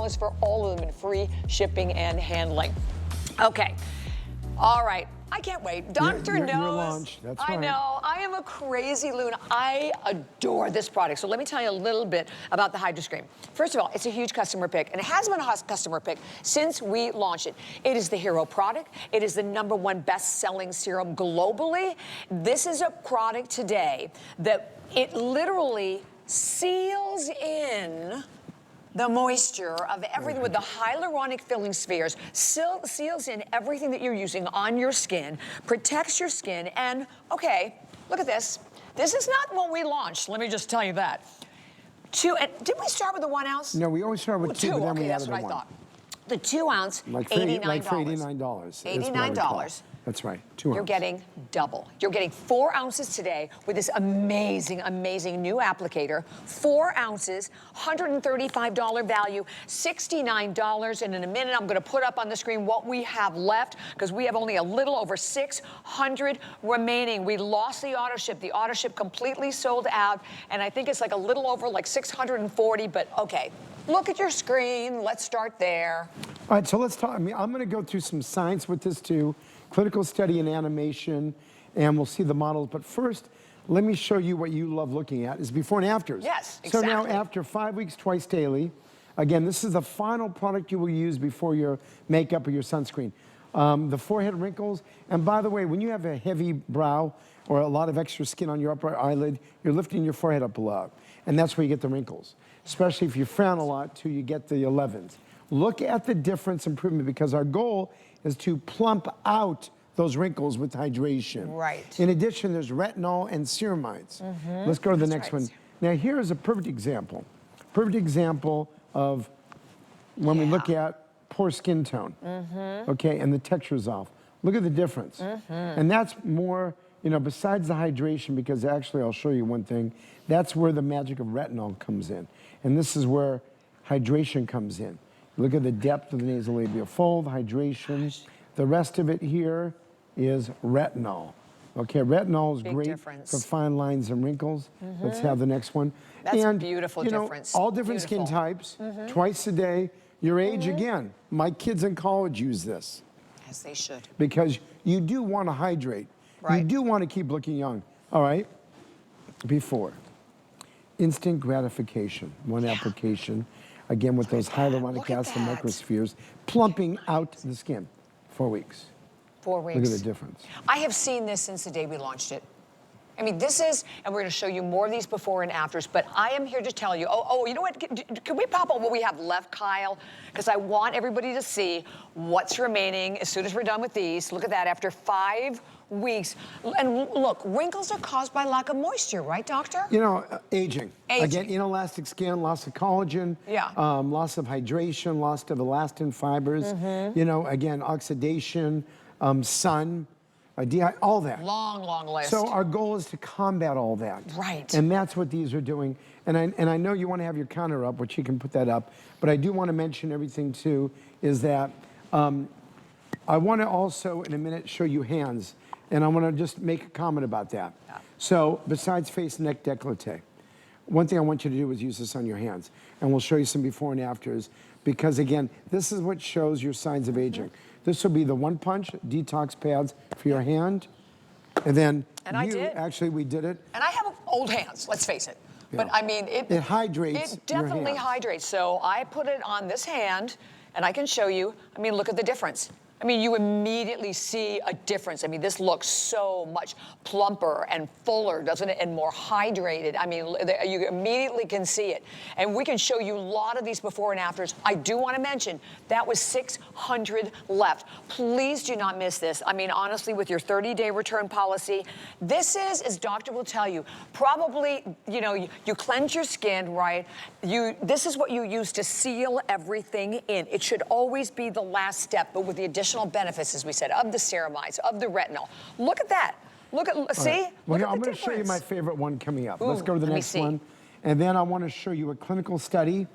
$10 for all of them in free shipping and handling. Okay. All right. I can't wait. Doctor knows. Your launch. That's right. I know. I am a crazy loon. I adore this product. So let me tell you a little bit about the HydroScreen. First of all, it's a huge customer pick, and it has been a customer pick since we launched it. It is the hero product. It is the #1 best-selling serum globally. This is a product today that it literally seals in the moisture of everything with the hyaluronic filling spheres, seals in everything that you're using on your skin, protects your skin, and okay, look at this. This is not what we launched, let me just tell you that. Did we start with the 1 ounce? No, we always start with two, but then we added the one. That's what I thought. The 2 ounce, like $89. Like for $89. $89. That's right, 2 ounces. You're getting double. You're getting 4 ounces today with this amazing, amazing new applicator. 4 ounces, $135 value, $69. And in a minute, I'm gonna put up on the screen what we have left, because we have only a little over 600 remaining. We lost the auto ship. The auto ship completely sold out, and I think it's like a little over like 640, but okay. Look at your screen, let's start there. All right, so let's talk, I'm gonna go through some science with this too, clinical study and animation, and we'll see the models. But first, let me show you what you love looking at, is before and afters. Yes, exactly. So now after 5 weeks, twice daily, again, this is the final product you will use before your makeup or your sunscreen. The forehead wrinkles, and by the way, when you have a heavy brow or a lot of extra skin on your upper eyelid, you're lifting your forehead up a lot, and that's where you get the wrinkles. Especially if you frown a lot too, you get the 11s. Look at the difference improvement, because our goal is to plump out those wrinkles with hydration. Right. In addition, there's retinol and ceramides. Let's go to the next one. Now here is a perfect example. Perfect example of when we look at poor skin tone, okay, and the texture's off. Look at the difference. And that's more, you know, besides the hydration, because actually I'll show you one thing, that's where the magic of retinol comes in. And this is where hydration comes in. Look at the depth of the nasolabial fold, hydration. The rest of it here is retinol. Okay, retinol is great for fine lines and wrinkles. Let's have the next one. That's and, beautiful you know, difference. all different skin types, twice a day. Your age, again, my kids in college use this. As they should. Because you do want to hydrate. Right. You do want to keep looking young. All right, before. Instant gratification, one application. Again, with those hyaluronic acid microspheres, plumping out the skin. 4 weeks. 4 weeks. Look at the difference. I have seen this since the day we launched it. I mean, this is, and we're gonna show you more of these before and afters, but I am here to tell you, you know what, can we pop on what we have left, Kyle? Because I want everybody to see what's remaining as soon as we're done with these. Look at that, after 5 weeks. And look, wrinkles are caused by lack of moisture, right, doctor? You know, aging. Again, inelastic skin, loss of collagen, loss of hydration, loss of elastin fibers, you know, again, oxidation, sun, all that. Long, long list. So our goal is to combat all that. Right. And that's what these are doing. And I know you want to have your counter up, which you can put that up, but I do want to mention everything too, is that I want to also, in a minute, show you hands. And I want to just make a comment about that. Yeah. So besides face, neck, décolleté, one thing I want you to do is use this on your hands. And we'll show you some before and afters, because again, this is what shows your signs of aging. This will be the one punch detox pads for your hand. And then actually we did it. And I have old hands, let's face it. Yeah. But I mean, it hydrates. It definitely hydrates. So I put it on this hand, and I can show you. I mean, look at the difference. I mean, you immediately see a difference. I mean, this looks so much plumper and fuller, doesn't it? And more hydrated. I mean, you immediately can see it. And we can show you a lot of these before and afters. I do want to mention, that was 600 left. Please do not miss this. I mean, honestly, with your 30-day return policy, this is, as doctor will tell you, probably, you know, you cleanse your skin, right? This is what you use to seal everything in. It should always be the last step, but with the additional benefits, as we said, of the ceramides, of the retinol. Look at that. Look at, see? Right. Well, look I'm going to show you my favorite one coming up. Let's go to the next one. And then I want to show you a clinical study.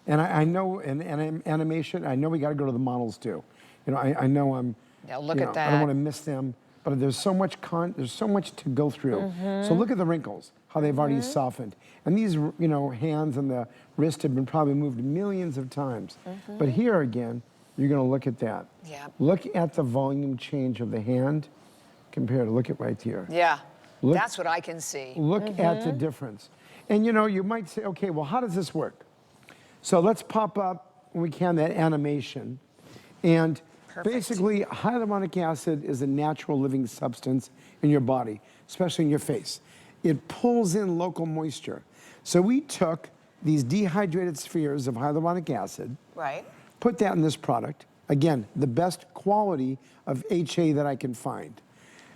And I know, in animation, I know we got to go to the models too. You know, I know I'm, look at that. I don't want to miss them, but there's so much to go through. So look at the wrinkles. how they've already softened. And these, you know, hands and the wrist have been probably moved millions of times. But here again, you're gonna look at that. Yeah. Look at the volume change of the hand compared to, look at right here. Yeah, Look- that's what I can see. Look at the difference. And you know, you might say, okay, well, how does this work? So let's pop up, when we can, that animation. And basically, hyaluronic acid is a natural living substance in your body, especially in your face. It pulls in local moisture. So we took these dehydrated spheres of hyaluronic acid, Right. put that in this product. Again, the best quality of HA that I can find.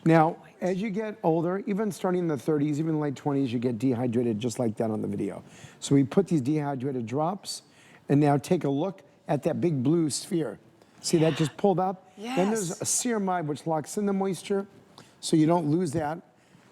Now, as you get older, even starting in the 30s, even late 20s, you get dehydrated just like that on the video. So we put these dehydrated drops, and now take a look at that big blue sphere. See that just pulled up? Then there's a ceramide which locks in the moisture, so you don't lose that.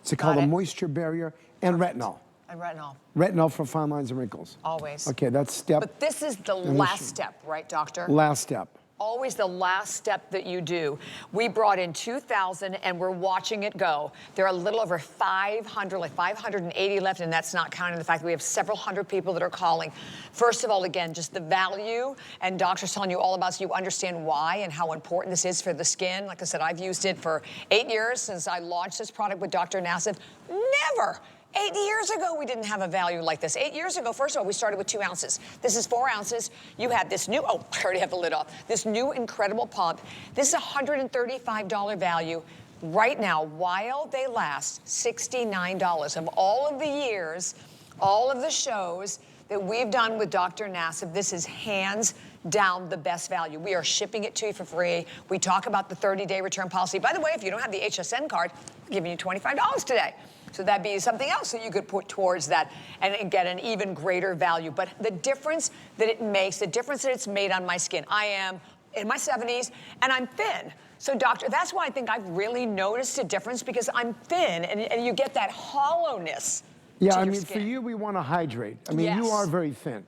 It's called a moisture barrier, and retinol. And retinol, Retinol for fine lines and wrinkles. always. Okay, that's step. But this is the last step, right, doctor? Last step. Always the last step that you do. We brought in 2,000 and we're watching it go. There are a little over 500, like 580 left, and that's not counting the fact that we have several hundred people that are calling. First of all, again, just the value, and doctor's telling you all about, so you understand why and how important this is for the skin. Like I said, I've used it for 8 years since I launched this product with Dr. Nassif. Never. 8 years ago, we didn't have a value like this. 8 years ago, first of all, we started with 2 ounces. This is 4 ounces. You had this new, oh, I already have the lid off. This new incredible pump. This is a $135 value. Right now, while they last, $69. Of all of the years, all of the shows that we've done with Dr. Nassif, this is hands down the best value. We are shipping it to you for free. We talk about the 30-day return policy. By the way, if you don't have the HSN card, I'm giving you $25 today. So that'd be something else that you could put towards that and get an even greater value. But the difference that it makes, the difference that it's made on my skin. I am in my 70s and I'm thin. So doctor, that's why I think I've really noticed a difference, because I'm thin and you get that hollowness. Yeah, I mean, for you, we want to hydrate. I mean, you are very thin.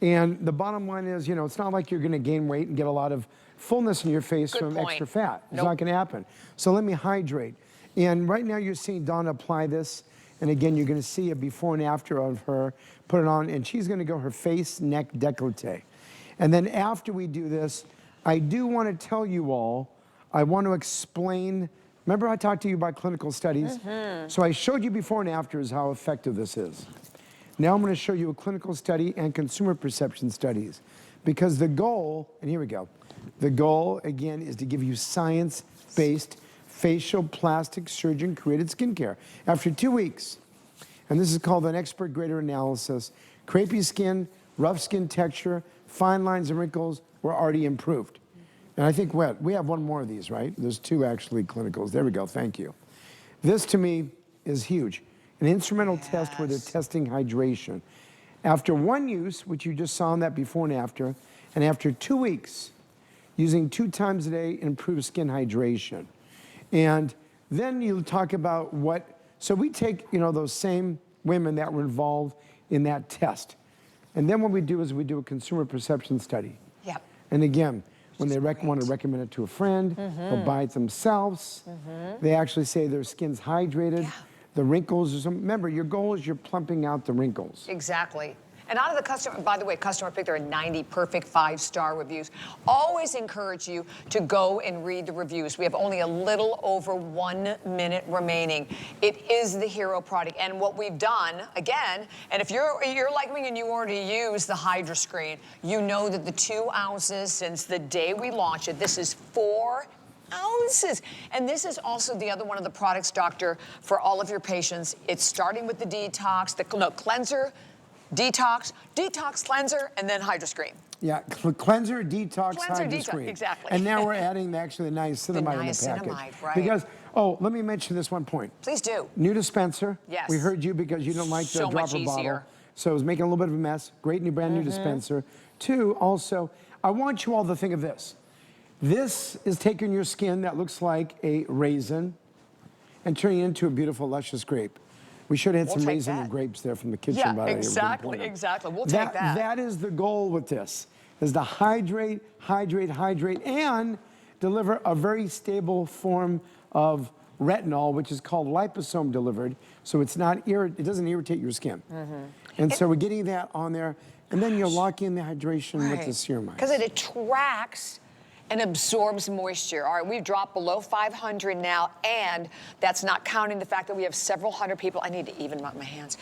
And the bottom line is, you know, it's not like you're going to gain weight and get a lot of fullness in your face from extra fat. It's not going to happen. So let me hydrate. And right now you're seeing Donna apply this. And again, you're going to see a before and after of her put it on. And she's going to go her face, neck, décolleté. And then after we do this, I do want to tell you all, I want to explain. Remember I talked to you about clinical studies? So I showed you before and afters how effective this is. Now I'm going to show you a clinical study and consumer perception studies. Because the goal, and here we go, the goal, again, is to give you science-based facial plastic surgeon created skincare. After 2 weeks, and this is called an expert grader analysis, crepey skin, rough skin texture, fine lines and wrinkles were already improved. And I think we have one more of these, right? There's 2 actually clinicals. There we go, thank you. This to me is huge. An instrumental test where they're testing hydration. After 1 use, which you just saw in that before and after 2 weeks, using 2 times a day improves skin hydration. And then you talk about so we take, you know, those same women that were involved in that test. And then what we do is we do a consumer perception study. Yep. And again, when they want to recommend it to a friend, they'll buy it themselves. They actually say their skin's hydrated. The wrinkles, remember, your goal is you're plumping out the wrinkles. Exactly. And out of the customer, by the way, customer pick, there are 90 perfect 5-star reviews. Always encourage you to go and read the reviews. We have only a little over 1 minute remaining. It is the hero product. And what we've done, again, and if you're like me and you already use the HydroScreen, you know that the 2 ounces since the day we launched it, this is 4 ounces. And this is also the other one of the products, doctor, for all of your patients. It's starting with the detox, cleanser, detox, cleanser, and then HydroScreen. Yeah, cleanser, detox, HydroScreen. Exactly. And now we're adding actually the niacinamide in the package. Right. Because, let me mention this one point. Please do. New dispenser. Yes. We heard you because you don't like the so dropper bottle. So it was making a little bit of a mess. Great new, brand new dispenser. 2, also, I want you all to think of this. This is taking your skin that looks like a raisin and turning it into a beautiful, luscious grape. We should have had some raisin and grapes there from the kitchen. Yeah, exactly. We'll take that. That is the goal with this, is to hydrate, and deliver a very stable form of retinol, which is called liposome delivered, so it's not it doesn't irritate your skin. And so we're getting that on there, and then you're locking in the hydration with the ceramides. Because it attracts and absorbs moisture. All right, we've dropped below 500 now, and that's not counting the fact that we have several hundred people. I need to even up my hands.